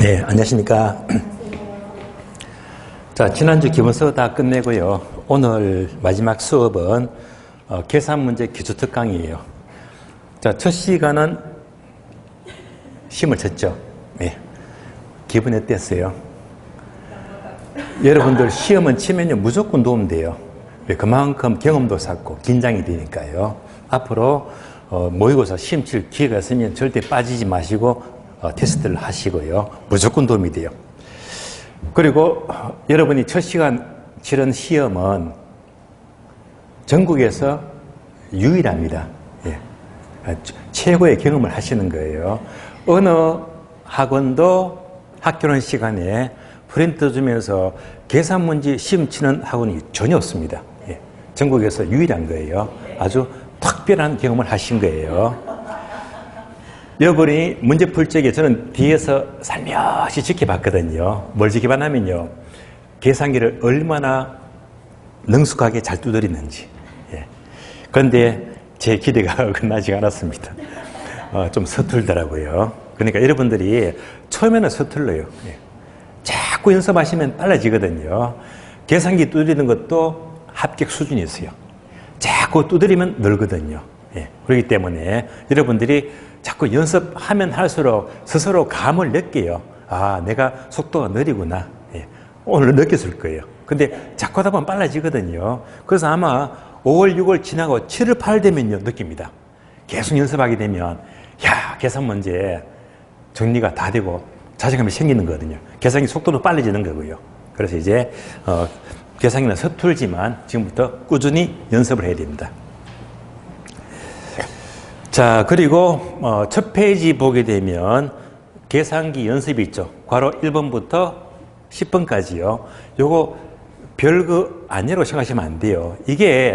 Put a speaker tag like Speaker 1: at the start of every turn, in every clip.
Speaker 1: 네, 안녕하십니까. 자, 지난주 기본서 다 끝내고요. 오늘 마지막 수업은 계산문제 기초특강이에요. 자, 첫 시간은 시험을 쳤죠. 네. 기분 어땠어요? 여러분들 시험은 치면요 무조건 도움돼요. 그만큼 경험도 쌓고 긴장이 되니까요. 앞으로 모의고사 시험 칠 기회가 있으면 절대 빠지지 마시고 테스트를 하시고요. 무조건 도움이 돼요. 그리고 여러분이 첫 시간 치른 시험은 전국에서 유일합니다. 예. 최고의 경험을 하시는 거예요. 어느 학원도 학교는 시간에 프린트 주면서 계산문제 시험 치는 학원이 전혀 없습니다. 예. 전국에서 유일한 거예요. 아주 특별한 경험을 하신 거예요. 여러분이 문제 풀 적에 저는 뒤에서 살며시 지켜봤거든요. 뭘 지켜봤냐면요. 계산기를 얼마나 능숙하게 잘 두드리는지. 예. 그런데 제 기대가 끝나지 않았습니다. 좀 서툴더라고요. 그러니까 여러분들이 처음에는 서툴러요. 예. 자꾸 연습하시면 빨라지거든요. 계산기 두드리는 것도 합격 수준이 있어요. 자꾸 두드리면 늘거든요. 예. 그렇기 때문에 여러분들이 자꾸 연습하면 할수록 스스로 감을 느껴요. 아, 내가 속도가 느리구나. 예. 오늘 느꼈을 거예요. 근데 자꾸 하다 보면 빨라지거든요. 그래서 아마 5월, 6월 지나고 7월, 8월 되면요, 느낍니다. 계속 연습하게 되면, 야, 계산 문제 정리가 다 되고 자신감이 생기는 거거든요. 계산기 속도도 빨라지는 거고요. 그래서 이제, 계산기는 서툴지만 지금부터 꾸준히 연습을 해야 됩니다. 자, 그리고 첫 페이지 보게 되면 계산기 연습이 있죠. 괄호 1번부터 10번까지요. 요거 별거 아니라고 생각하시면 안 돼요. 이게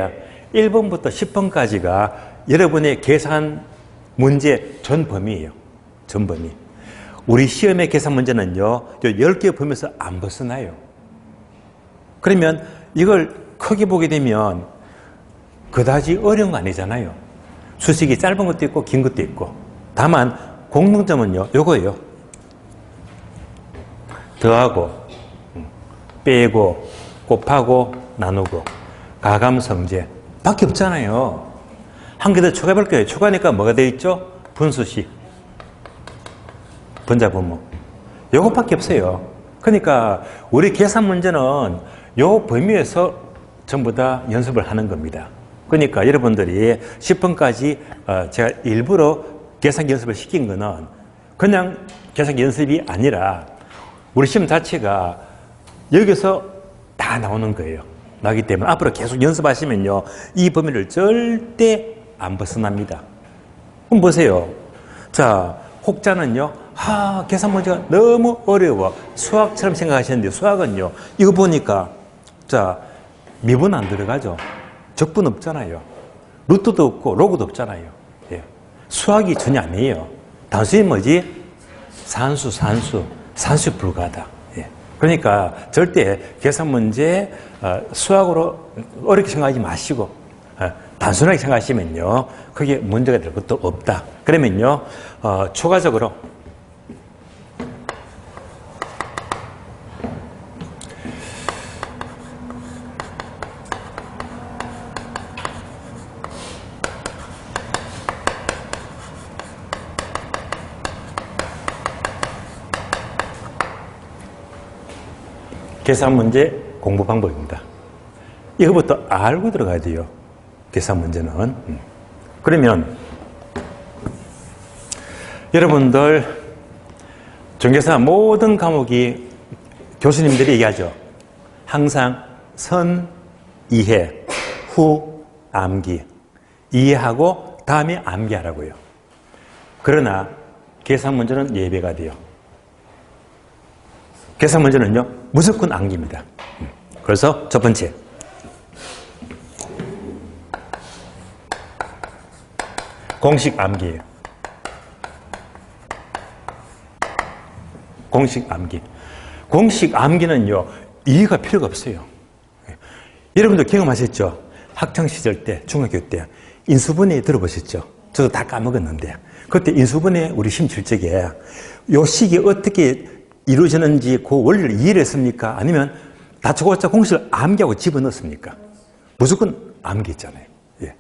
Speaker 1: 1번부터 10번까지가 여러분의 계산 문제 전 범위예요. 전 범위. 우리 시험의 계산 문제는요, 요 10개 범위에서 안 벗어나요. 그러면 이걸 크게 보게 되면 그다지 어려운 거 아니잖아요. 수식이 짧은 것도 있고 긴 것도 있고. 다만 공통점은요, 요거예요. 더하고 빼고 곱하고 나누고 가감성제 밖에 없잖아요. 한 개 더 추가해 볼게요. 추가하니까 뭐가 되어 있죠? 분수식, 분자분모. 요것밖에 없어요. 그러니까 우리 계산 문제는 요 범위에서 전부 다 연습을 하는 겁니다. 그러니까 여러분들이 10번까지 제가 일부러 계산기 연습을 시킨 거는 그냥 계산기 연습이 아니라 우리 시험 자체가 여기서 다 나오는 거예요. 나기 때문에 앞으로 계속 연습하시면요, 이 범위를 절대 안 벗어납니다. 그럼 보세요. 자, 혹자는요, 계산 문제가 너무 어려워. 수학처럼 생각하시는데 수학은요, 이거 보니까, 자, 미분 안 들어가죠. 적분 없잖아요. 루트도 없고 로그도 없잖아요. 예. 수학이 전혀 아니에요. 단순히 뭐지? 산수 불가하다. 예. 그러니까 절대 계산 문제 수학으로 어렵게 생각하지 마시고 단순하게 생각하시면요, 그게 문제가 될 것도 없다. 그러면요, 추가적으로 계산 문제 공부 방법입니다. 이거부터 알고 들어가야 돼요. 계산 문제는. 그러면 여러분들 전교사 모든 과목이 교수님들이 얘기하죠. 항상 선 이해, 후 암기. 이해하고 다음에 암기하라고요. 그러나 계산 문제는 예배가 돼요. 계산 문제는요, 무조건 암기입니다. 그래서 첫 번째, 공식 암기예요. 공식 암기. 공식 암기는요, 이해가 필요가 없어요. 여러분들 경험하셨죠? 학창시절 때, 중학교 때 인수분해 들어보셨죠? 저도 다 까먹었는데 그때 인수분해 우리 심칠적에 요 식이 어떻게 이루어지는지 그 원리를 이해를 했습니까? 아니면 다짜고짜 공식을 암기하고 집어넣습니까? 무조건 암기했잖아요. 예.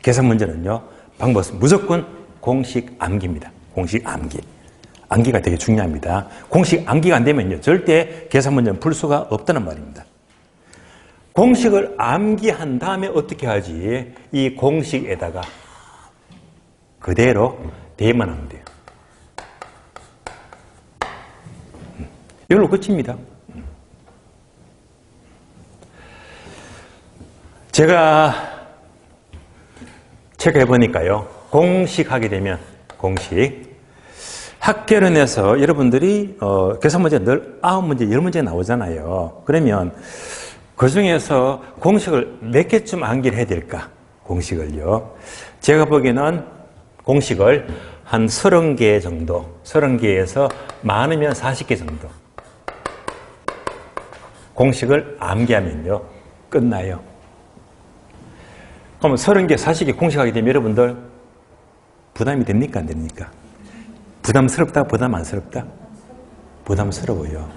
Speaker 1: 계산 문제는요, 방법은 무조건 공식 암기입니다. 공식 암기. 암기가 되게 중요합니다. 공식 암기가 안 되면요, 절대 계산 문제는 풀 수가 없다는 말입니다. 공식을 암기한 다음에 어떻게 하지? 이 공식에다가 그대로 대입만 하면 돼요. 이걸로 끝입니다. 제가 체크해보니까요, 공식 하게 되면, 공식. 학계론에서 여러분들이, 계산 문제 늘 9문제, 10문제 나오잖아요. 그러면 그 중에서 공식을 몇 개쯤 암기를 해야 될까? 공식을요. 제가 보기에는 공식을 한 30개 정도, 30개에서 많으면 40개 정도. 공식을 암기하면요, 끝나요. 그럼 30개, 40개 공식하게 되면 여러분들 부담이 됩니까? 안 됩니까? 부담스럽다? 부담 안스럽다? 부담스러워요.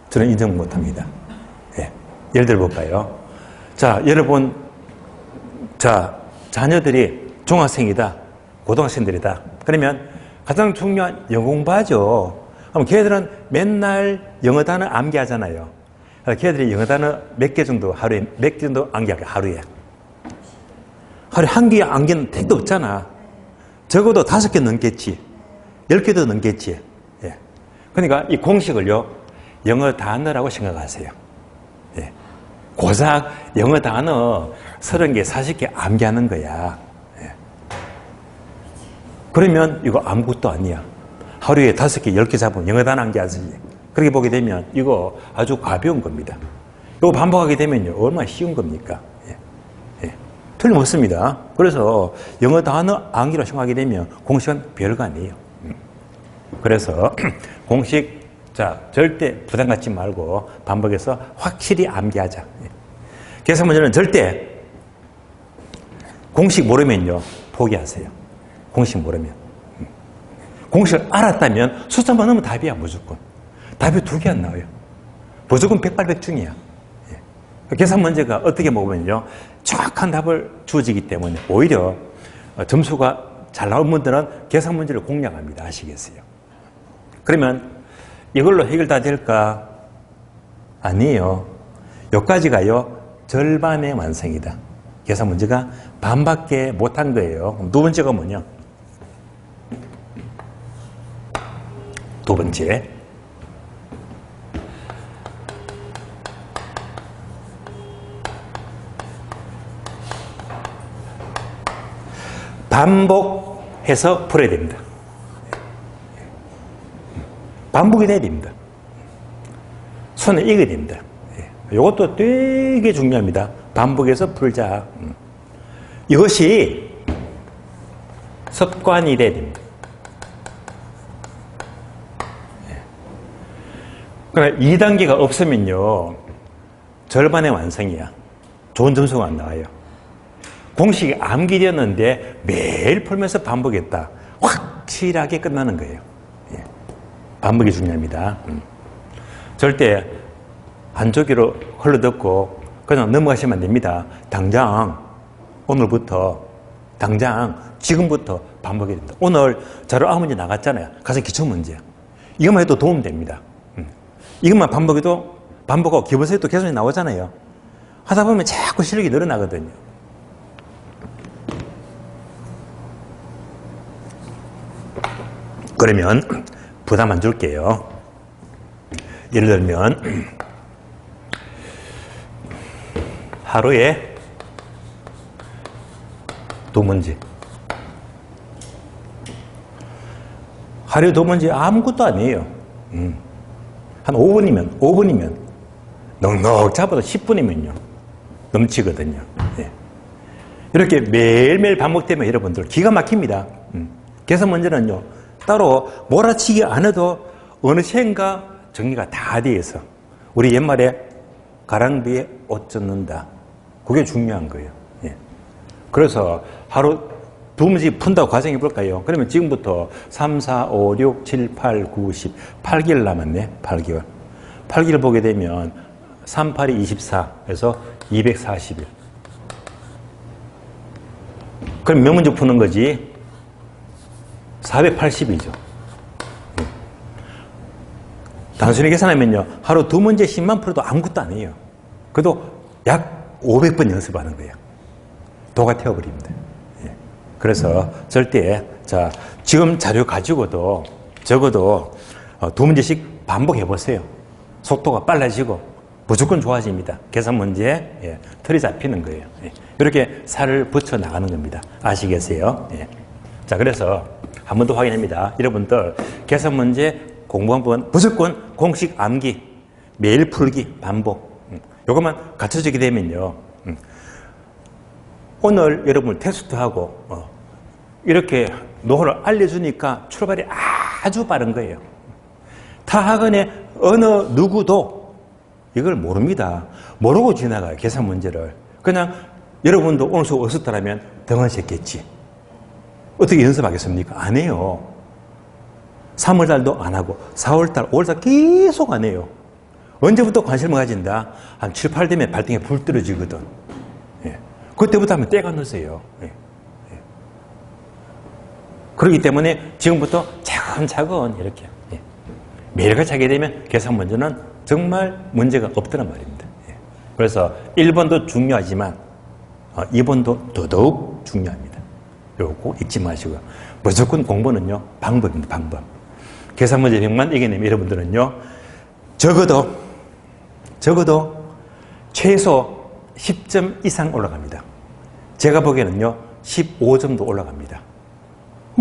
Speaker 1: 저는 인정 못합니다. 예. 예를 들어 볼까요? 자, 여러분, 자, 자녀들이 중학생이다, 고등학생들이다. 그러면 가장 중요한 영어 공부하죠. 그럼 걔들은 맨날 영어 단어 암기하잖아요. 걔들이 영어 단어 몇 개 정도 하루에, 몇 개 정도 암기할까요? 하루에 한 개 암기는 택도 없잖아. 적어도 5개 넘겠지. 10개도 넘겠지. 예. 그러니까 이 공식을요, 영어 단어라고 생각하세요. 예. 고작 영어 단어 30개, 40개 암기하는 거야. 예. 그러면 이거 아무것도 아니야. 하루에 5개, 10개 잡으면 영어 단어 암기하지. 그렇게 보게 되면 이거 아주 가벼운 겁니다. 이거 반복하게 되면요, 얼마나 쉬운 겁니까? 틀림없습니다. 그래서 영어 단어 암기로 생각하게 되면 공식은 별거 아니에요. 그래서 공식, 자, 절대 부담 갖지 말고 반복해서 확실히 암기하자. 계산 문제는 절대 공식 모르면요, 포기하세요. 공식 모르면. 공식을 알았다면 숫자만 넣으면 답이야, 무조건. 답이 2개 안 나와요. 무조건 백발백중이야. 계산 문제가 어떻게 보면요, 정확한 답을 주어지기 때문에 오히려 점수가 잘 나온 분들은 계산 문제를 공략합니다. 아시겠어요? 그러면 이걸로 해결 다 될까? 아니에요. 여기까지가요, 절반의 완성이다. 계산 문제가 반밖에 못한 거예요. 그럼 2번째가 뭐냐? 2번째. 반복해서 풀어야 됩니다. 반복이 돼야 됩니다. 손에 익어야 됩니다. 이것도 되게 중요합니다. 반복해서 풀자. 이것이 습관이 돼야 됩니다. 그러나 2단계가 없으면요, 절반의 완성이야. 좋은 점수가 안 나와요. 공식이 암기되었는데 매일 풀면서 반복했다. 확실하게 끝나는 거예요. 예. 반복이 중요합니다. 절대 한쪽으로 흘러듣고 그냥 넘어가시면 안 됩니다. 당장 오늘부터, 당장 지금부터 반복해야 됩니다. 오늘 자료 9문제 나갔잖아요. 가서 기초문제. 이것만 해도 도움됩니다. 이것만 반복해도, 반복하고 기본서에도 계속 나오잖아요. 하다 보면 자꾸 실력이 늘어나거든요. 그러면 부담 안 줄게요. 예를 들면 하루에 2문제. 하루에 2문제 아무것도 아니에요. 한 5분이면 넉넉 잡아도 10분이면요 넘치거든요. 예. 이렇게 매일매일 반복되면 여러분들 기가 막힙니다. 계산 문제는요, 따로 몰아치기 안 해도 어느샌가 정리가 다 돼 있어. 우리 옛말에 가랑비에 옷 젖는다. 그게 중요한 거예요. 예. 그래서 하루 두 문제 푼다고 가정해 볼까요? 그러면 지금부터 3, 4, 5, 6, 7, 8, 9, 10, 8개월 남았네. 8개월. 8개월 보게 되면 3, 8이 24, 그래서 240일. 그럼 몇 문제 푸는 거지? 480이죠. 단순히 계산하면요. 하루 두 문제 10만 풀어도 아무것도 아니에요. 그래도 약 500번 연습하는 거예요. 도가 태워버립니다. 예. 그래서 절대, 자, 지금 자료 가지고도 적어도 두 문제씩 반복해보세요. 속도가 빨라지고 무조건 좋아집니다. 계산 문제, 예, 틀이 잡히는 거예요. 예. 이렇게 살을 붙여 나가는 겁니다. 아시겠어요? 예. 자, 그래서 한 번 더 확인합니다. 여러분들, 계산 문제 공부한 번 무조건 공식 암기, 매일 풀기, 반복. 이것만 갖춰지게 되면요. 오늘 여러분 테스트하고 이렇게 노하우를 알려주니까 출발이 아주 빠른 거예요. 타 학원의 어느 누구도 이걸 모릅니다. 모르고 지나가요. 계산 문제를. 그냥 여러분도 오늘 수업 없었다면 등원했겠지. 어떻게 연습하겠습니까? 안 해요. 3월달도 안 하고 4월달, 5월달 계속 안 해요. 언제부터 관심을 가진다? 한 7, 8 되면 발등에 불 떨어지거든. 예. 그때부터 하면 때가 늦어요. 예. 예. 그렇기 때문에 지금부터 차근차근 이렇게 예. 매일같이 하게 되면 계산 문제는 정말 문제가 없더란 말입니다. 예. 그래서 1번도 중요하지만 2번도 더더욱 중요합니다. 이거 꼭 잊지 마시고요. 무조건 공부는요, 방법입니다. 방법. 계산 문제 100만 이겨내면 여러분들은요, 적어도 최소 10점 이상 올라갑니다. 제가 보기에는요, 15점도 올라갑니다.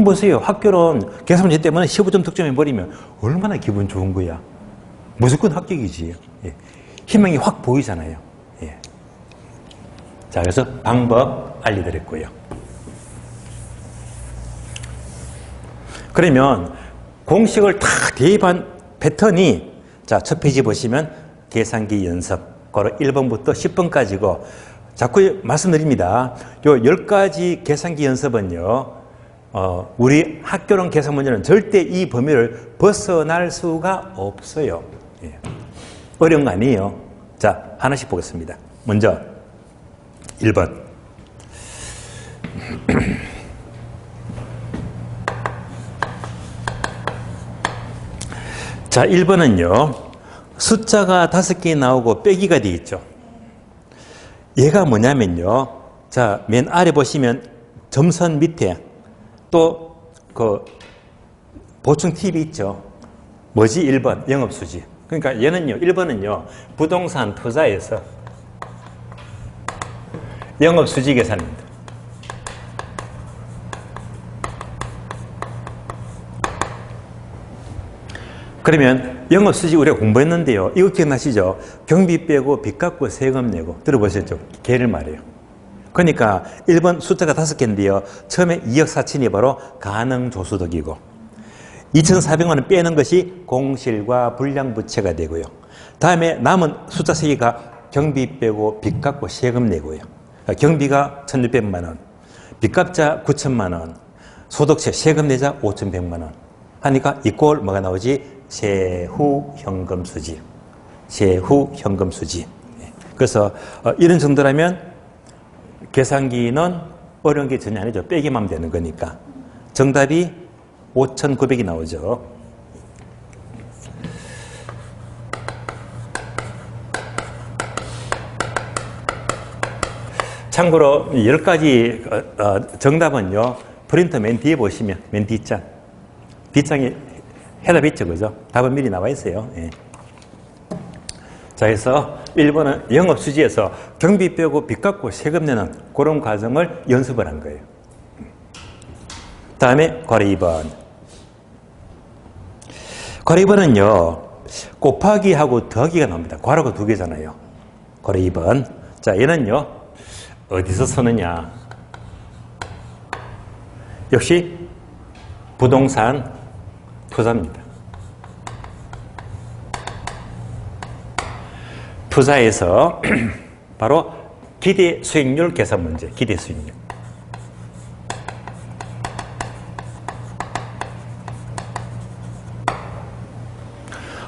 Speaker 1: 보세요. 학교는 계산 문제 때문에 15점 득점해버리면 얼마나 기분 좋은 거야. 무조건 합격이지. 예. 희망이 확 보이잖아요. 예. 자, 그래서 방법 알려드렸고요. 그러면 공식을 다 대입한 패턴이, 자, 첫 페이지 보시면 계산기 연습, 바로 1번부터 10번까지고, 자꾸 말씀드립니다. 요 10가지 계산기 연습은요, 우리 학교론 계산 문제는 절대 이 범위를 벗어날 수가 없어요. 예. 어려운 거 아니에요. 자, 하나씩 보겠습니다. 먼저 1번. 자, 1번은요, 숫자가 5개 나오고 빼기가 되어 있죠. 얘가 뭐냐면요, 자, 맨 아래 보시면 점선 밑에 또 그 보충 팁이 있죠. 뭐지? 1번 영업수지. 그러니까 얘는요, 1번은요 부동산 투자에서 영업수지 계산입니다. 그러면 영업수지 우리가 공부했는데요, 이거 기억나시죠? 경비 빼고 빚 갚고 세금 내고 들어보셨죠? 걔를 말해요. 그러니까 1번 숫자가 5개인데요. 처음에 2억 4천이 바로 가능조소득이고 2,400만 원 빼는 것이 공실과 불량부채가 되고요. 다음에 남은 숫자 3개가 경비 빼고 빚 갚고 세금 내고요. 경비가 1,600만 원, 빚값자 9천만 원, 소득세 세금 내자 5,100만 원 하니까 이꼴 뭐가 나오지? 세후 현금수지. 세후 현금수지. 그래서 이런 정도라면 계산기는 어려운 게 전혀 아니죠. 빼기만 하면 되는 거니까. 정답이 5,900이 나오죠. 참고로 10가지 정답은요, 프린터 맨 뒤에 보시면 맨 뒷장. 뒷장에 해답 있죠, 그죠? 답은 미리 나와 있어요. 예. 자, 그래서 1번은 영업수지에서 경비 빼고 빚 갚고 세금 내는 그런 과정을 연습을 한 거예요. 다음에 괄호 2번. 괄호 2번은요, 곱하기하고 더하기가 나옵니다. 괄호가 2개잖아요. 괄호 2번. 자, 얘는요, 어디서 쓰느냐. 역시 부동산 투자입니다. 투자에서 바로 기대 수익률 계산 문제, 기대 수익률.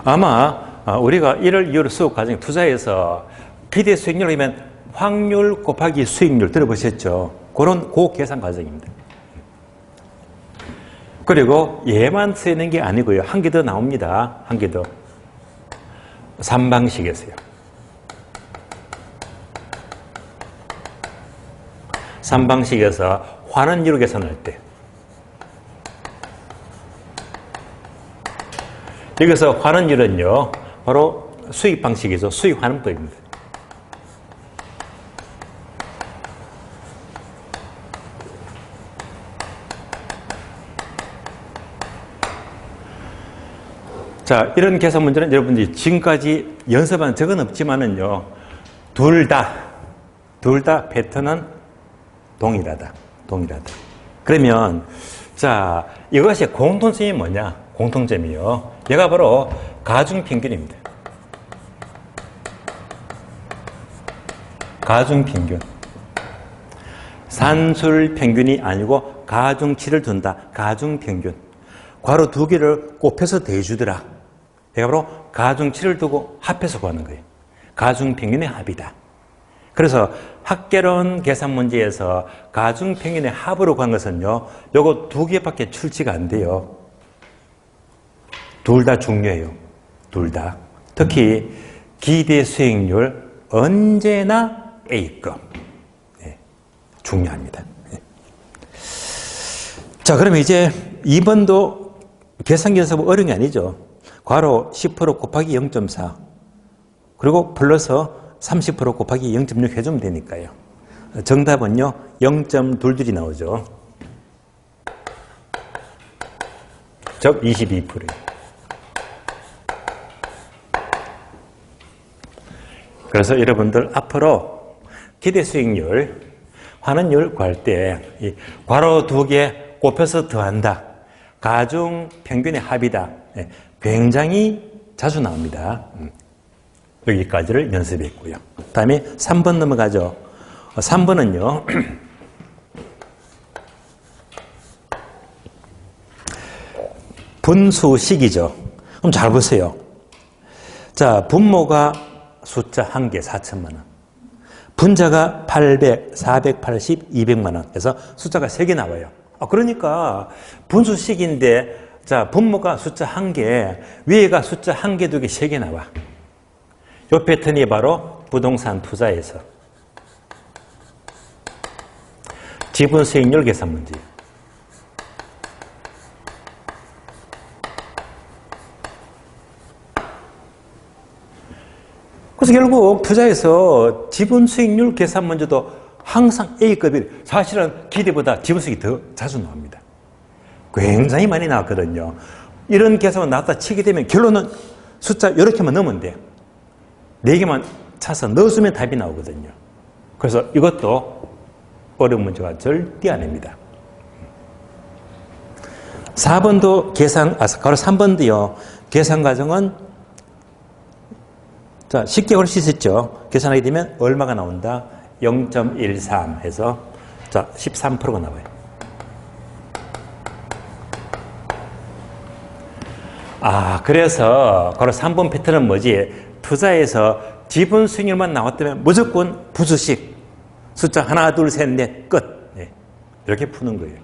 Speaker 1: 아마 우리가 1월, 2월 수업 과정 투자에서 기대 수익률이면 확률 곱하기 수익률 들어보셨죠? 그런 계산 과정입니다. 그리고 얘만 쓰이는 게 아니고요. 한 개 더 나옵니다. 한 개 더. 3방식에서요. 3방식에서 환원율 계산할 때. 여기서 환원율은요, 바로 수익 방식이죠. 수익 환원법입니다. 자, 이런 계산 문제는 여러분들이 지금까지 연습한 적은 없지만은요, 둘 다 패턴은 동일하다. 그러면, 자, 이것이 공통점이 뭐냐? 공통점이요. 얘가 바로 가중평균입니다. 가중평균. 산술 평균이 아니고 가중치를 둔다. 가중평균. 괄호 두 개를 곱해서 대주더라. 얘가 바로 가중치를 두고 합해서 구하는 거예요. 가중평균의 합이다. 그래서 학개론 계산 문제에서 가중평균의 합으로 구한 것은요, 요거 두 개밖에 출제가 안 돼요. 둘 다 중요해요. 둘 다. 특히 기대 수익률 언제나 A급. 네, 중요합니다. 네. 자, 그러면 이제 2번도 계산 연습은 어려운 게 아니죠. 괄호 10% 곱하기 0.4 그리고 플러스 30% 곱하기 0.6 해주면 되니까요. 정답은요 0.22 나오죠. 즉 22%예요. 그래서 여러분들 앞으로 기대 수익률, 환원율 구할 때 괄호 두 개 곱해서 더한다. 가중 평균의 합이다. 굉장히 자주 나옵니다. 여기까지를 연습했고요. 다음에 3번 넘어가죠. 3번은요. 분수식이죠. 그럼 잘 보세요. 자, 분모가 숫자 1개 4천만 원. 분자가 800, 480, 200만 원. 그래서 숫자가 3개 나와요. 그러니까 분수식인데 자, 분모가 숫자 1개, 위에가 숫자 1개, 2개, 3개 나와. 이 패턴이 바로 부동산 투자에서 지분 수익률 계산 문제. 그래서 결국 투자에서 지분 수익률 계산 문제도 항상 A급이 사실은 기대보다 지분 수익이 더 자주 나옵니다. 굉장히 많이 나왔거든요. 이런 계산만 나왔다 치게 되면 결론은 숫자 이렇게만 넣으면 돼요. 4개만 차서 넣어주면 답이 나오거든요. 그래서 이것도 어려운 문제가 절대 아닙니다. 4번도 바로 3번도요. 계산 과정은 자, 쉽게 할 수 있었죠. 계산하게 되면 얼마가 나온다? 0.13 해서 자, 13%가 나와요. 그래서 바로 3번 패턴은 뭐지? 투자에서 지분 수익률만 나왔다면 무조건 부수식 숫자 하나, 둘, 셋, 넷, 끝. 네. 이렇게 푸는 거예요.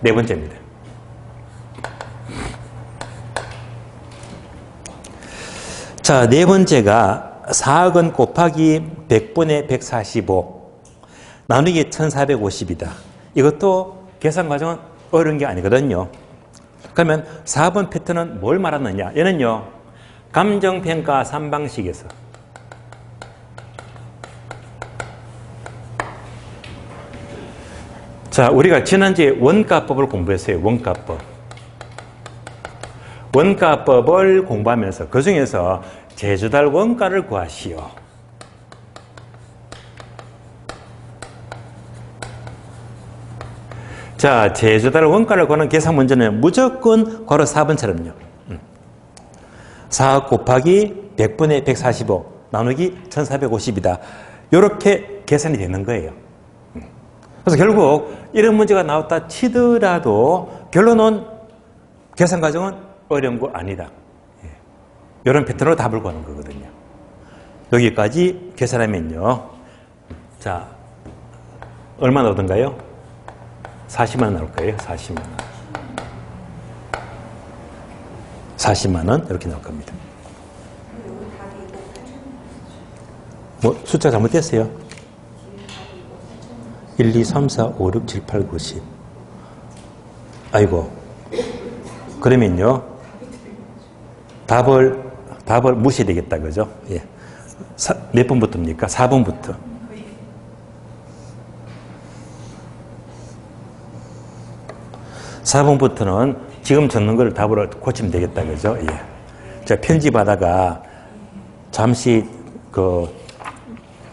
Speaker 1: 네 번째입니다. 자, 네 번째가 4억 원 곱하기 100분의 145 나누기 1450이다. 이것도 계산 과정은 어려운 게 아니거든요. 그러면 4번 패턴은 뭘 말하느냐? 얘는요, 감정평가 3방식에서 자, 우리가 지난주에 원가법을 공부했어요. 원가법을 공부하면서 그 중에서 제주달 원가를 구하시오. 자, 제주달 원가를 구하는 계산 문제는 무조건 괄호 4번처럼요. 4 곱하기 100분의 145 나누기 1450이다. 이렇게 계산이 되는 거예요. 그래서 결국 이런 문제가 나왔다 치더라도 결론은 계산 과정은 어려운 거 아니다. 이런 패턴으로 답을 구하는 거거든요. 여기까지 계산하면요. 자, 얼마 나오던가요? 40만 원 나올 거예요. 40만 원. 40만 원 이렇게 나올 겁니다. 뭐 숫자 잘못됐어요. 1, 2, 3, 4, 5, 6, 7, 8, 9, 10. 아이고. 그러면요. 답을 무시해야 되겠다. 그죠? 예. 몇 번부터입니까? 4번부터. 4번부터는 지금 적는 걸 답으로 고치면 되겠다. 그죠? 예. 자, 편집하다가 잠시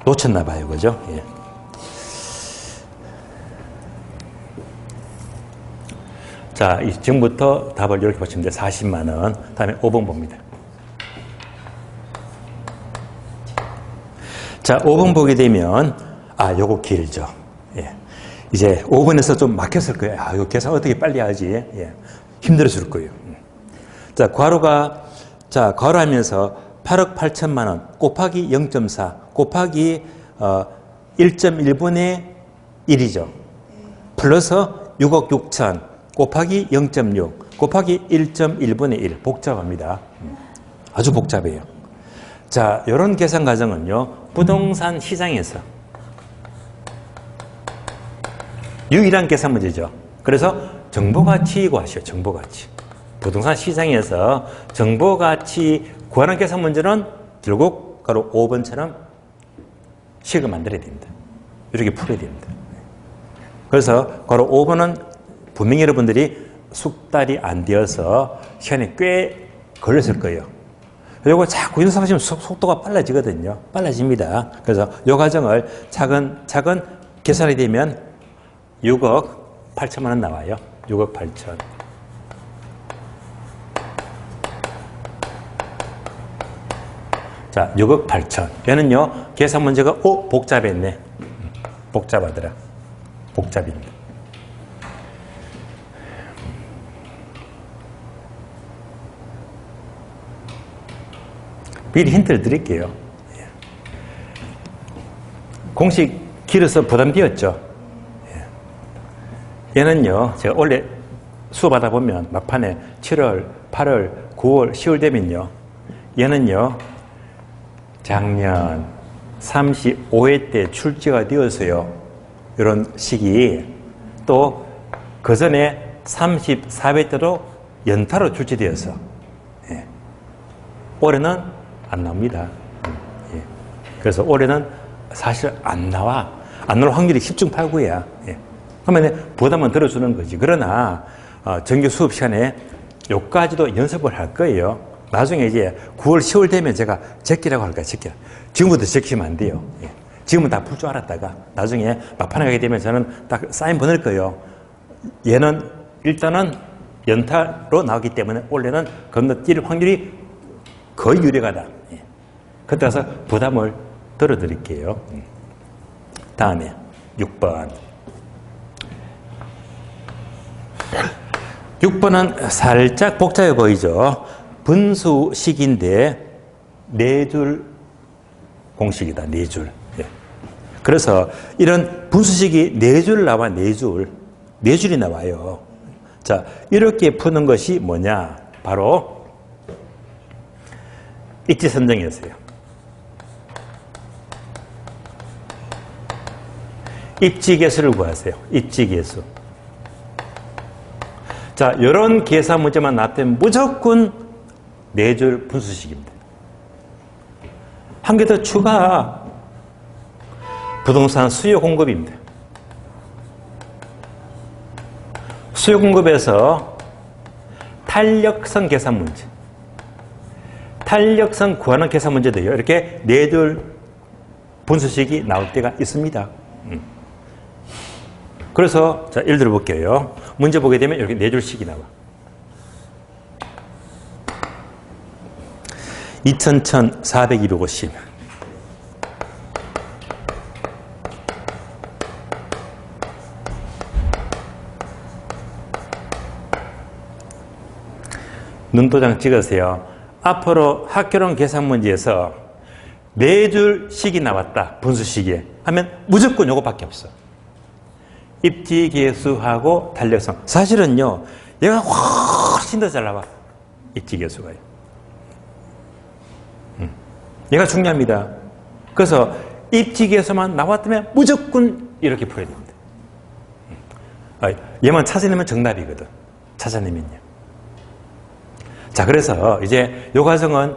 Speaker 1: 놓쳤나 봐요. 그죠? 예. 자, 지금부터 답을 이렇게 보시면 돼요. 40만 원. 다음에 5번 봅니다. 자, 5번 보게 되면, 요거 길죠. 예. 이제 5번에서 좀 막혔을 거예요. 이거 계산 어떻게 빨리 하지? 예. 힘들었을 거예요. 자, 괄호하면서 8억 8천만 원 곱하기 0.4 곱하기 1.1분의 1이죠. 플러스 6억 6천 곱하기 0.6 곱하기 1.1분의 1. 복잡합니다. 아주 복잡해요. 자, 이런 계산 과정은요, 부동산 시장에서 유일한 계산 문제죠. 그래서 정보가치 구하시오. 정보가치. 부동산 시장에서 정보가치 구하는 계산 문제는 결국 바로 5번처럼 식을 만들어야 됩니다. 이렇게 풀어야 됩니다. 그래서 바로 5번은 분명히 여러분들이 숙달이 안 되어서 시간이 꽤 걸렸을 거예요. 이거 자꾸 연습하시면 속도가 빨라지거든요. 빨라집니다. 그래서 이 과정을 차근차근 계산이 되면 6억 8천만 원 나와요. 6억 8천. 자, 6억 8천. 얘는요, 계산 문제가, 복잡했네. 복잡하더라. 복잡입니다. 미리 힌트를 드릴게요. 공식 길어서 부담되었죠. 얘는요, 제가 원래 수업하다 보면 막판에 7월, 8월, 9월, 10월 되면요, 얘는요, 작년 35회 때 출제가 되어서요, 이런 시기, 또 그 전에 34회 때도 연타로 출제되어서, 올해는 안 나옵니다. 그래서 올해는 사실 안 나와. 안 나올 확률이 10중 8구야. 그러면 부담은 들어주는 거지. 그러나 정규 수업 시간에 요까지도 연습을 할 거예요. 나중에 이제 9월, 10월 되면 제가 제끼라고 할까요? 제끼라. 지금부터 제끼면 안 돼요. 지금은 다 풀 줄 알았다가 나중에 막판에 가게 되면 저는 딱 사인 보낼 거예요. 얘는 일단은 연타로 나오기 때문에 올해는 건너뛸 확률이 거의 유리하다. 그때 가서 부담을 덜어드릴게요. 다음에 6번. 6번은 살짝 복잡해 보이죠. 분수식인데 4줄 공식이다. 4줄. 그래서 이런 분수식이 4줄 나와. 4줄. 4줄이 나와요. 자, 이렇게 푸는 것이 뭐냐? 바로 입지선정이었어요. 입지계수를 구하세요. 입지계수. 자, 이런 계산 문제만 나왔다면 무조건 4줄 분수식입니다. 한 개 더 추가. 부동산 수요 공급입니다. 수요 공급에서 탄력성 계산 문제. 탄력성 구하는 계산 문제도요. 이렇게 4줄 분수식이 나올 때가 있습니다. 그래서 자, 예를 들어 볼게요. 문제 보게 되면 이렇게 4줄씩이 나와. 2000, 1000, 400, 250. 눈도장 찍으세요. 앞으로 학교론 계산 문제에서 네 줄식이 나왔다. 분수식에 하면 무조건 요거밖에 없어. 입지계수하고 탄력성. 사실은요, 얘가 훨씬 더 잘 나와. 입지계수가요. 얘가 중요합니다. 그래서 입지계수만 나왔다면 무조건 이렇게 풀어야 됩니다. 얘만 찾아내면 정답이거든. 찾아내면요. 자, 그래서 이제 이 과정은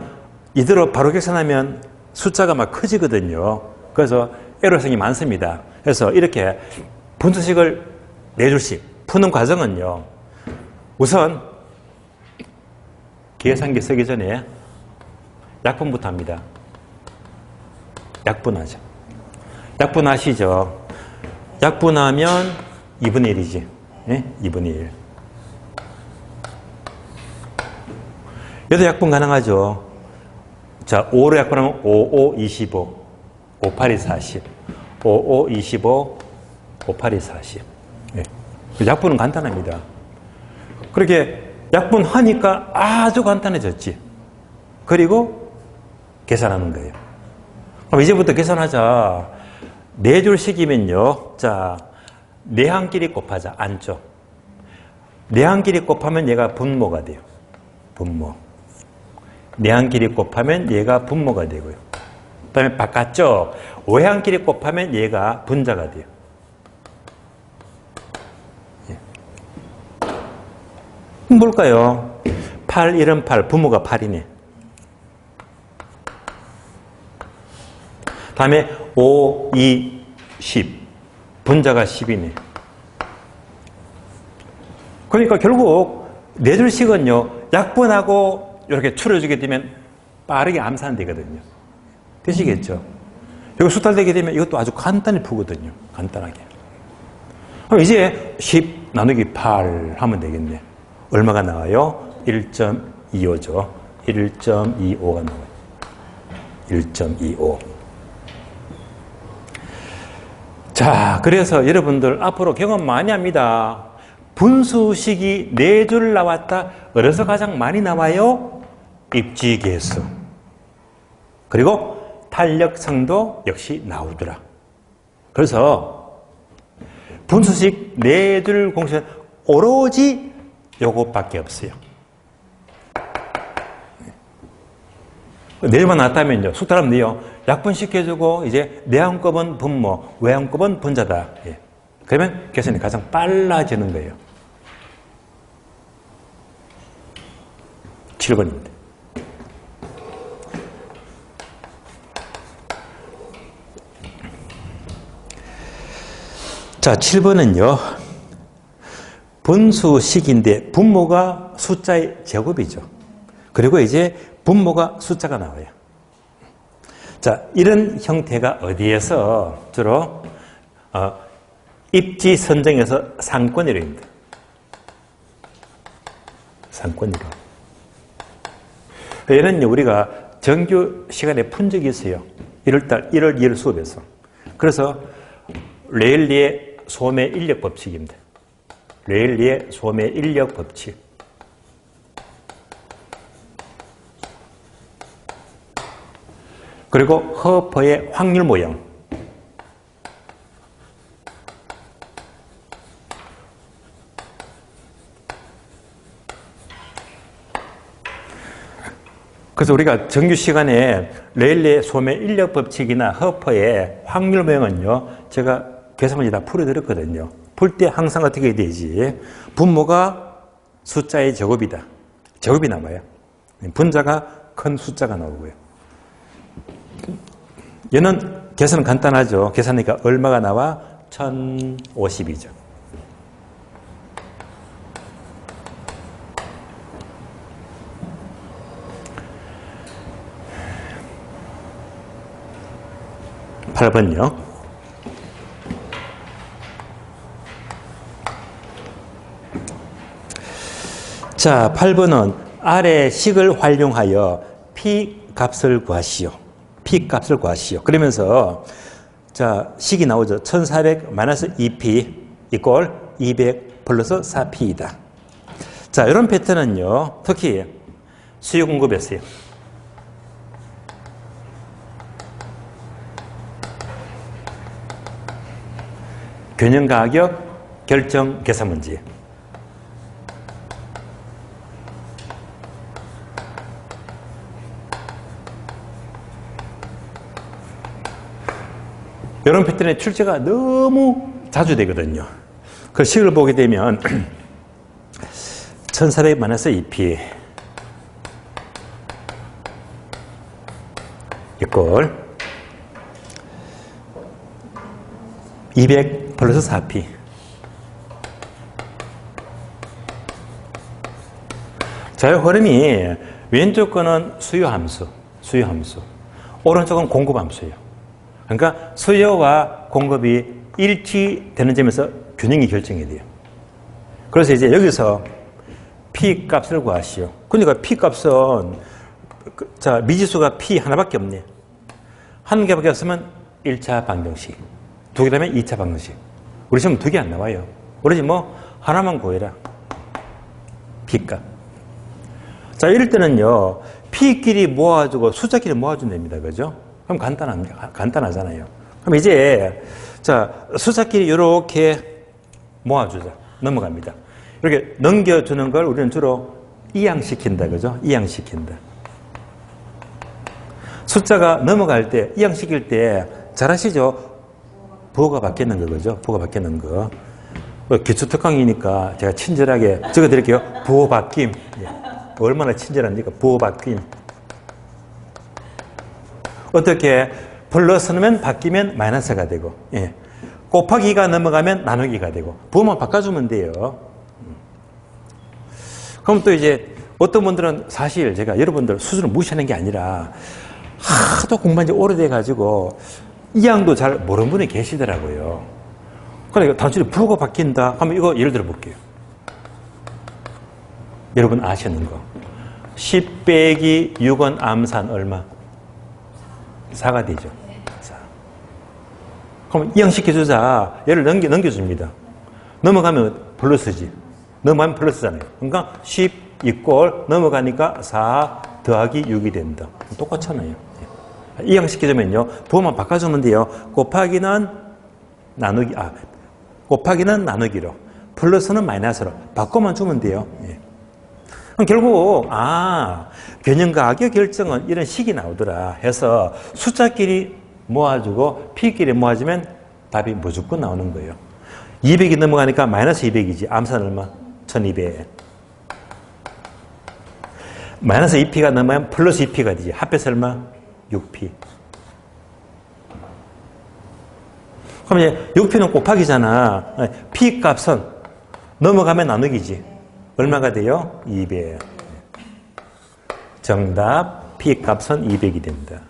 Speaker 1: 이대로 바로 계산하면 숫자가 막 커지거든요. 그래서 에러성이 많습니다. 그래서 이렇게 분수식을 네 줄씩 푸는 과정은요. 우선 계산기 쓰기 전에 약분부터 합니다. 약분하죠. 약분하시죠. 약분하면 2분의 1이지. 네? 2분의 1. 얘도 약분 가능하죠. 자, 5로 약분하면 5, 5, 25. 5, 8이 40. 5, 5, 25. 5, 8이 40. 네. 약분은 간단합니다. 그렇게 약분하니까 아주 간단해졌지. 그리고 계산하는 거예요. 그럼 이제부터 계산하자. 네 줄씩이면요. 자, 내항끼리 곱하자. 안쪽. 내항끼리 곱하면 얘가 분모가 돼요. 분모. 내항끼리 곱하면 얘가 분모가 되고요. 그 다음에 바깥쪽. 외항끼리 곱하면 얘가 분자가 돼요. 뭘까요? 8, 1은 8. 분모가 8이네. 다음에 5, 2, 10. 분자가 10이네. 그러니까 결국 네 줄씩은요. 약분하고 이렇게 추려주게 되면 빠르게 암산이 되거든요. 되시겠죠? 여기 수탈되게 되면 이것도 아주 간단히 풀거든요. 간단하게. 그럼 이제 10 나누기 8 하면 되겠네. 얼마가 나와요? 1.25죠. 1.25가 나와요. 1.25. 자, 그래서 여러분들 앞으로 경험 많이 합니다. 분수식이 네 줄 나왔다. 어디서 가장 많이 나와요? 입지계수. 그리고 탄력성도 역시 나오더라. 그래서 분수식 네 줄 공식은 오로지 요것밖에 없어요. 네 줄만 나왔다면요. 숙달하면 돼요. 약분시켜주고 이제 내항급은 분모, 외항급은 분자다. 예. 그러면 계산이 가장 빨라지는 거예요. 7번입니다. 자, 7번은요. 분수식인데 분모가 숫자의 제곱이죠. 그리고 이제 분모가 숫자가 나와요. 자, 이런 형태가 어디에서 주로 입지 선정에서 상권이로입니다. 상권이로. 얘는 우리가 정규 시간에 푼 적이 있어요. 1월달 1월 2일 수업에서. 그래서 레일리의 소매 인력 법칙입니다. 레일리의 소매 인력 법칙. 그리고 허퍼의 확률 모형. 그래서 우리가 정규 시간에 레일리의 소매 인력 법칙이나 허퍼의 확률 모형은요, 제가 계산문제 다 풀어드렸거든요. 풀 때 항상 어떻게 되지? 분모가 숫자의 제곱이다. 제곱이 나와요. 분자가 큰 숫자가 나오고요. 얘는 계산은 간단하죠. 계산하니까 얼마가 나와? 1050이죠. (8번요) 자, 8번은 아래 식을 활용하여 P 값을 구하시오. P 값을 구하시오. 그러면서 자, 식이 나오죠. 1400 마이너스 2P 이꼴 200 플러스 4P이다. 자, 이런 패턴은요. 특히 수요 공급이었어요. 균형 가격 결정 계산 문제. 이런 패턴의 출제가 너무 자주 되거든요. 그 식을 보게 되면 1400 마이너스 2p 이꼴 200 플러스 4p. 자유 흐름이 왼쪽 거는 수요 함수, 오른쪽은 공급 함수예요. 그러니까 수요와 공급이 일치되는 점에서 균형이 결정이 돼요. 그래서 이제 여기서 P 값을 구하시오. 그러니까 P 값은 자 미지수가 P 하나밖에 없네. 한 개밖에 없으면 1차 방정식, 두 개라면 2차 방정식. 우리 시험 두 개 안 나와요. 우리 뭐 하나만 구해라. P 값. 자 이럴 때는요 P끼리 모아주고 숫자끼리 모아주면 됩니다. 그죠? 그럼 간단하잖아요. 그럼 이제 자 숫자끼리 이렇게 모아주자. 넘어갑니다. 이렇게 넘겨주는 걸 우리는 주로 이항시킨다. 그죠? 이항시킨다. 숫자가 넘어갈 때, 이항시킬 때 잘 아시죠? 부호가 바뀌는 거, 그죠? 부호가 바뀌는 거. 기초특강이니까 제가 친절하게 적어드릴게요. 부호 바뀜. 얼마나 친절합니까? 부호 바뀜. 어떻게 플러스 넣으면 바뀌면 마이너스가 되고, 예. 곱하기가 넘어가면 나누기가 되고, 부호만 바꿔주면 돼요. 그럼 또 이제 어떤 분들은 사실 제가 여러분들 수준을 무시하는 게 아니라 하도 공부한 지 오래돼가지고 이항도 잘 모르는 분이 계시더라고요. 그러니까 단순히 부호가 바뀐다 하면 이거 예를 들어 볼게요. 여러분 아시는 거. 10 빼기 6은 암산 얼마? 4가 되죠. 4. 그럼 이항시켜주자. 얘를 넘겨줍니다. 넘어가면 플러스지. 넘어가면 플러스잖아요. 그러니까 10 이꼴 넘어가니까 4 더하기 6이 된다. 똑같잖아요. 이항시켜주면요. 부호만 바꿔주면 돼요. 곱하기는 나누기로. 플러스는 마이너스로. 바꿔만 주면 돼요. 그럼 결국, 균형 가격 결정은 이런 식이 나오더라 해서 숫자끼리 모아주고 P끼리 모아주면 답이 무조건 나오는 거예요. 200이 넘어가니까 마이너스 200이지. 암산 얼마? 1200. 마이너스 2P가 넘어가면 플러스 2P가 되지. 합해서 얼마? 6P. 그럼 이제 6P는 곱하기잖아. P 값은 넘어가면 나누기지. 얼마가 돼요? 200. 정답 P 값은 200이 된다.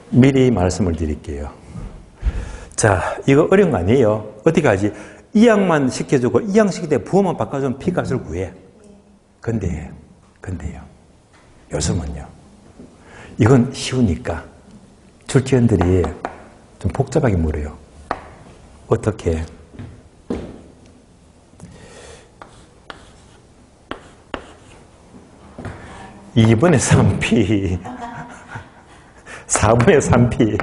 Speaker 1: 미리 말씀을 드릴게요. 자, 이거 어려운 거 아니에요. 어떻게 하지? 이항만 시켜주고 이항 시킬 때 부호만 바꿔주면 P 값을 구해. 근데요. 요즘은요. 이건 쉬우니까 출제원들이 좀 복잡하게 물어요. 어떻게? (2분의 3p) 4분의 3p.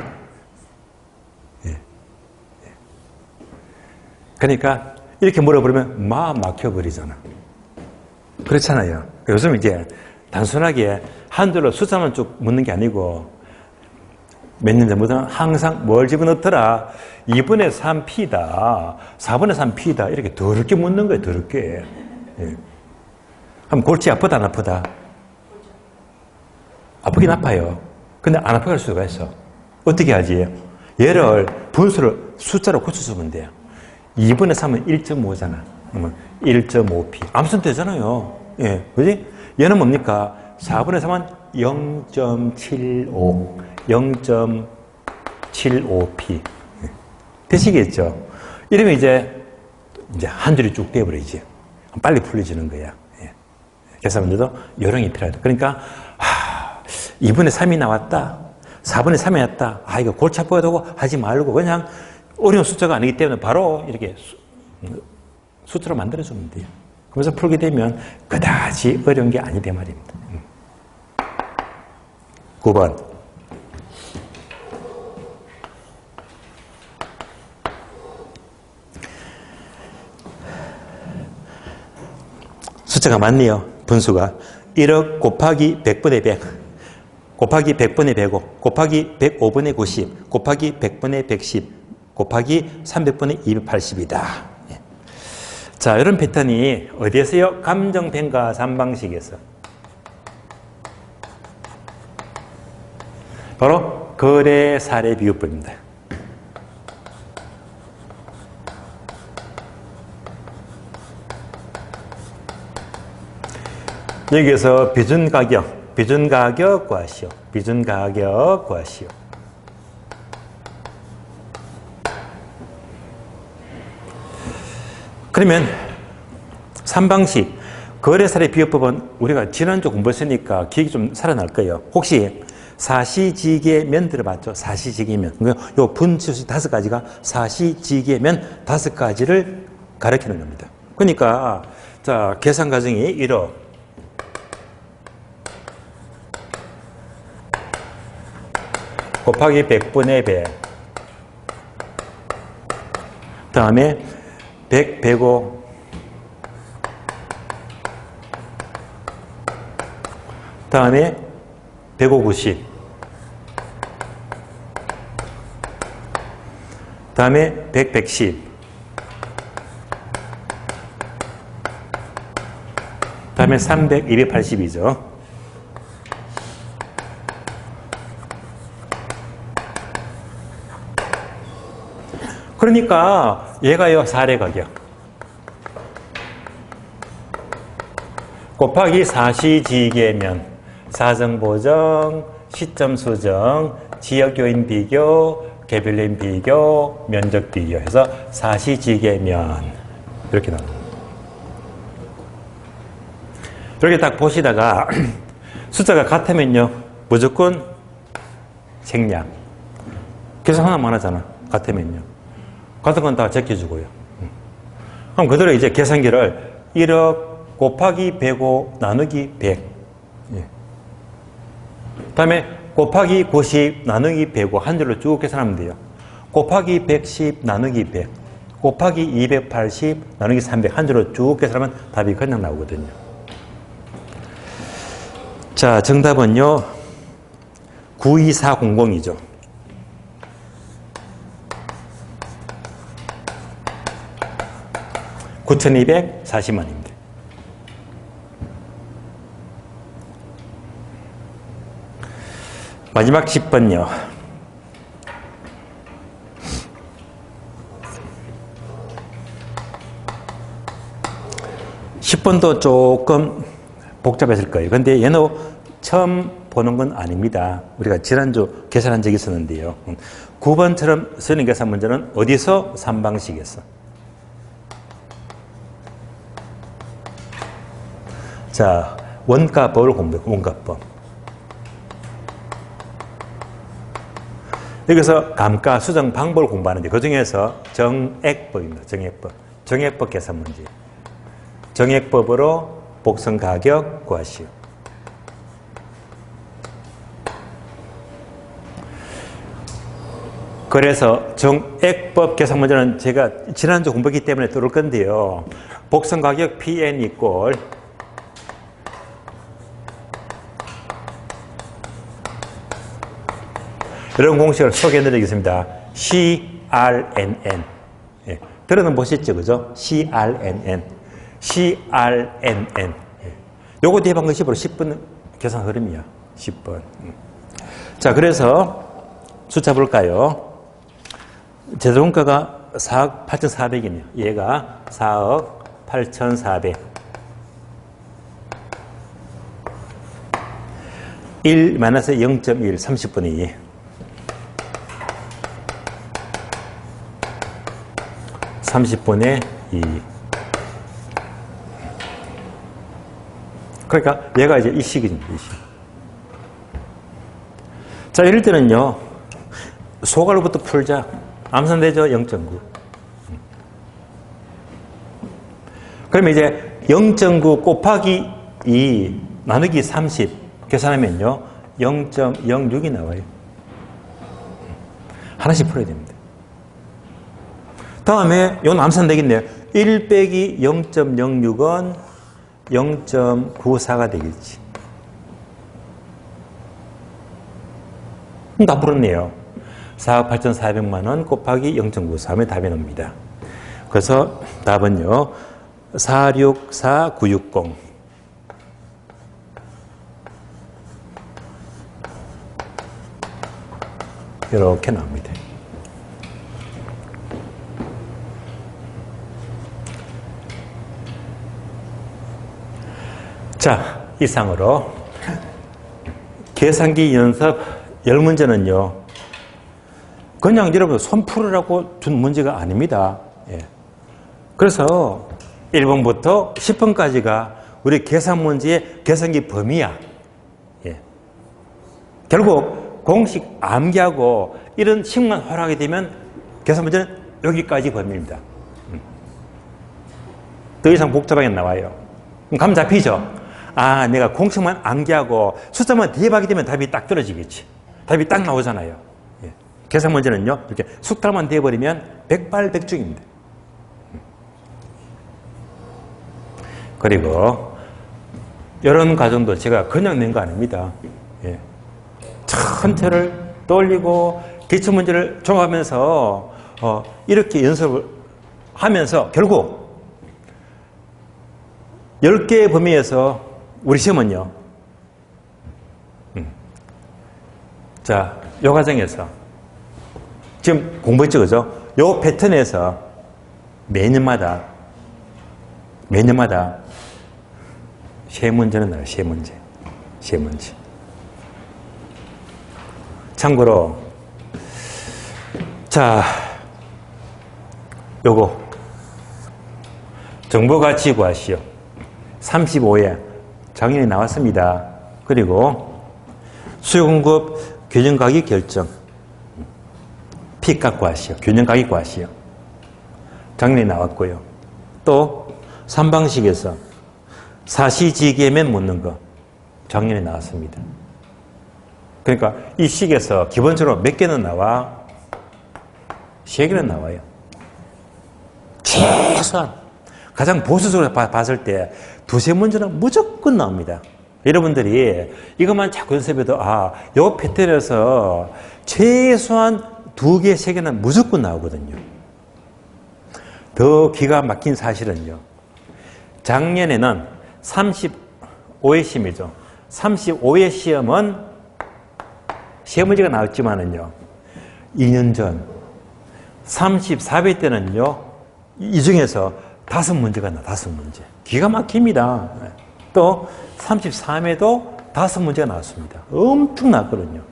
Speaker 1: 그러니까 이렇게 물어보면 막 막혀버리잖아. 그렇잖아요. 요즘 이제 단순하게 한줄로 숫자만 쭉 묻는 게 아니고 몇 년 전부터는 항상 뭘 집어넣더라. 2분의 3p다. 4분의 3p다. 이렇게 더럽게 묻는 거예요. 더럽게. 그럼 골치 아프다 안 아프다? 아프긴 아파요. 근데 안 아프게 할 수가 있어. 어떻게 하지? 얘를 분수를 숫자로 고쳐주면 돼요. 2분의 3은 1.5잖아. 1.5p. 암수는 되잖아요. 예. 그지? 얘는 뭡니까? 4분의 3은 0.75. 0.75p. 되시겠죠? 이러면 이제 한 줄이 쭉 떼어버리지. 빨리 풀려지는 거야. 예. 계산문제도 요령이 필요하다. 그러니까, 2분의 3이 나왔다. 4분의 3이 했다. 아, 이거 골치 아프다고 하지 말고 그냥 어려운 숫자가 아니기 때문에 바로 이렇게 숫자로 만들어주면 돼요. 그래서 풀게 되면 그다지 어려운 게 아니다 말입니다. 9번. 숫자가 많네요. 분수가 1억 곱하기 100분의 100 곱하기 100분의 105 곱하기 105분의 90 곱하기 100분의 110 곱하기 300분의 280이다. 자, 이런 패턴이 어디에서요? 감정평가 3방식에서. 바로 거래 사례 비교법입니다. 여기에서 비준가격 구하시오. 비준가격 구하시오. 그러면 3방식 거래사례 비교법은 우리가 지난주 공부했으니까 기억이 좀 살아날 거예요. 혹시 사시지계면 들어봤죠? 사시지계면. 요 분수 5가지가 사시지계면 5가지를 가리키는 겁니다. 그러니까 자, 계산 과정이 1억 곱하기 100분의 100 다음에 100, 105 다음에 105, 90 다음에 100, 110 다음에 300, 280이죠. 그러니까 얘가요 사례 가격 곱하기 사시지계면 사정보정, 시점 수정, 지역요인 비교, 개별요인 비교, 면적 비교 해서 사시지계면 이렇게 나옵니다. 이렇게 딱 보시다가 숫자가 같으면요 무조건 생략. 계산 하나만 하잖아. 같으면요. 같은 건 다 제껴주고요. 그럼 그대로 이제 계산기를 1억 곱하기 105 나누기 100. 예. 다음에 곱하기 90 나누기 105 한 줄로 쭉 계산하면 돼요. 곱하기 110 나누기 100. 곱하기 280 나누기 300 한 줄로 쭉 계산하면 답이 그냥 나오거든요. 자, 정답은요. 92400이죠. 9,240원입니다. 마지막 10번요. 10번도 조금 복잡했을 거예요. 근데 얘는 처음 보는 건 아닙니다. 우리가 지난주 계산한 적이 있었는데요. 9번처럼 쓰는 계산 문제는 어디서? 3방식에서. 자, 원가법을 공부해요. 원가법. 여기서 감가 수정 방법을 공부하는데 그 중에서 정액법입니다. 정액법. 정액법 계산 문제. 정액법으로 복선 가격 구하시오. 그래서 정액법 계산 문제는 제가 지난주 공부했기 때문에 들어올 건데요. 복선 가격 PN 이꼴 이런 공식을 소개해드리겠습니다. CRNN. 예. 들어는 보셨죠, 그죠? CRNN. CRNN. 예. 요거 뒤에 방금 10으로 10분 계산 흐름이야. 10번. 자, 그래서 숫자 볼까요? 재정가가 4억 8,400이네요. 얘가 4억 8,400. 1 마이너스 0.1, 30분의 2. 30분의 2. 그러니까 얘가 이제 이 식입니다. 이 식. 자, 이럴 때는요, 소괄호부터 풀자. 암산되죠? 0.9. 그러면 이제 0.9 곱하기 2 나누기 30 계산하면요, 0.06이 나와요. 하나씩 풀어야 됩니다. 다음에 이건 암산되겠네요. 1 빼기 0.06은 0.94가 되겠지. 다 풀었네요. 4억 8,400만 원 곱하기 0.93의 답이 납니다. 그래서 답은요, 464960. 이렇게 나옵니다. 자, 이상으로 계산기 연습 10문제는요, 그냥 여러분 손 풀으라고 준 문제가 아닙니다. 예. 그래서 1번부터 10번까지가 우리 계산 문제의 계산기 범위야. 예. 결국 공식 암기하고 이런 식만 활용하게 되면 계산 문제는 여기까지 범위입니다. 더 이상 복잡하게 나와요. 그럼 감 잡히죠? 아, 내가 공식만 암기하고 숫자만 대입하게 되면 답이 딱 떨어지겠지. 답이 딱 나오잖아요. 예. 계산 문제는요, 이렇게 숫자만 대버리면 백발백중입니다. 그리고 이런 과정도 제가 그냥 낸 거 아닙니다. 예. 전체를 떠올리고 기출문제를 종합하면서 이렇게 연습을 하면서 결국 10개의 범위에서 우리 시험은요, 자, 요 과정에서 지금 공부했죠, 그죠? 요 패턴에서 매년마다 세 문제는 나와요. 세 문제. 참고로 자, 요거 정보가치 구하시오. 35회 작년에 나왔습니다. 그리고 수요공급 균형가격 결정 P값 구하시오. 균형가격 구하시오. 작년에 나왔고요. 또 3방식에서 사시지계면 묻는 거 작년에 나왔습니다. 그러니까 이 식에서 기본적으로 몇 개는 나와? 3개는 나와요. 최소한 가장 보수적으로 봤을 때 2-3문제는 무조건 나옵니다. 여러분들이 이것만 자꾸 연습해도 요 패턴에서 최소한 2개, 3개는 무조건 나오거든요. 더 기가 막힌 사실은요, 작년에는 35회 시험이죠. 35회 시험은 3문제가 나왔지만은요, 2년 전 34회 때는요, 이 중에서 5문제가 나와. 5문제. 기가 막힙니다. 또 33회도 5문제가 나왔습니다. 엄청 나왔거든요.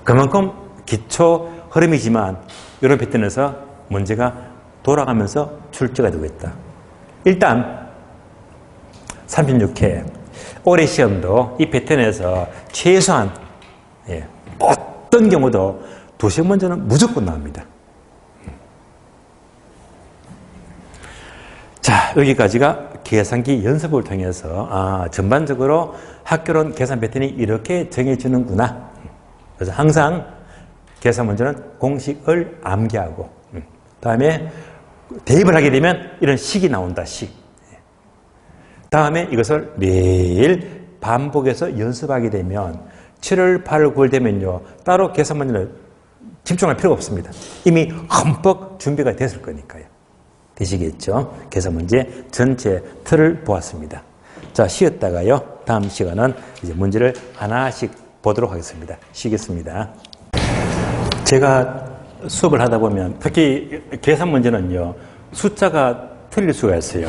Speaker 1: 그만큼 기초 흐름이지만 이런 패턴에서 문제가 돌아가면서 출제가 되고 있다. 일단 36회 올해 시험도 이 패턴에서 최소한 어떤 경우도 2-3문제는 무조건 나옵니다. 자, 여기까지가 계산기 연습을 통해서 전반적으로 학교론 계산 패턴이 이렇게 정해지는구나. 그래서 항상 계산 문제는 공식을 암기하고 다음에 대입을 하게 되면 이런 식이 나온다. 식. 다음에 이것을 매일 반복해서 연습하게 되면 7월, 8월, 9월 되면요, 따로 계산 문제를 집중할 필요가 없습니다. 이미 흠뻑 준비가 됐을 거니까요. 되시겠죠? 계산 문제 전체 틀을 보았습니다. 자, 쉬었다가요, 다음 시간은 이제 문제를 하나씩 보도록 하겠습니다. 쉬겠습니다. 제가 수업을 하다 보면 특히 계산 문제는요, 숫자가 틀릴 수가 있어요.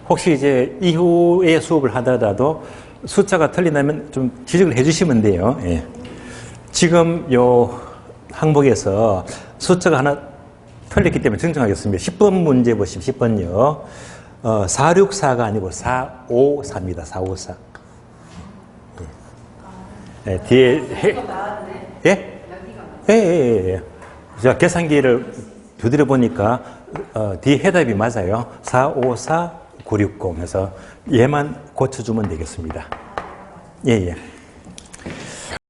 Speaker 1: 혹시 이제 이후에 수업을 하더라도 숫자가 틀린다면 좀 지적을 해주시면 돼요. 예. 지금 요 항목에서 숫자가 하나 틀렸기 때문에 정정하겠습니다. 10번 문제 보시면 10번요. 464가 아니고 454입니다. 454. 예, 뒤에 예? 예. 자, 계산기를 두드려 보니까 뒤에 해답이 맞아요. 454960 해서 얘만 고쳐주면 되겠습니다. 예.